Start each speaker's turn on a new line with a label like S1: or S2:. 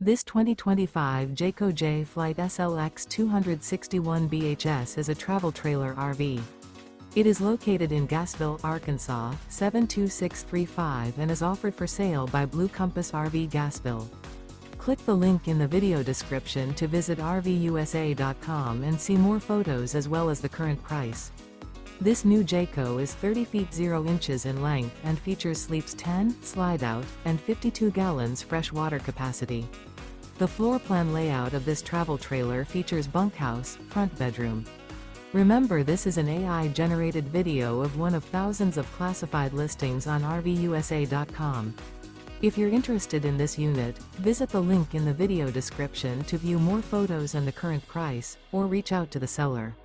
S1: This 2025 Jayco Jay Flight SLX 261 BHS is a travel trailer RV. It is located in Gassville, Arkansas, 72635 and is offered for sale by Blue Compass RV Gassville. Click the link in the video description to visit RVUSA.com and see more photos as well as the current price. This new Jayco is 30 feet 0 inches in length and features sleeps 10, Slideout, and 52 gallons fresh water capacity. The floor plan layout of this travel trailer features bunkhouse, front bedroom. Remember, this is an AI-generated video of one of thousands of classified listings on RVUSA.com. If you're interested in this unit, visit the link in the video description to view more photos and the current price, or reach out to the seller.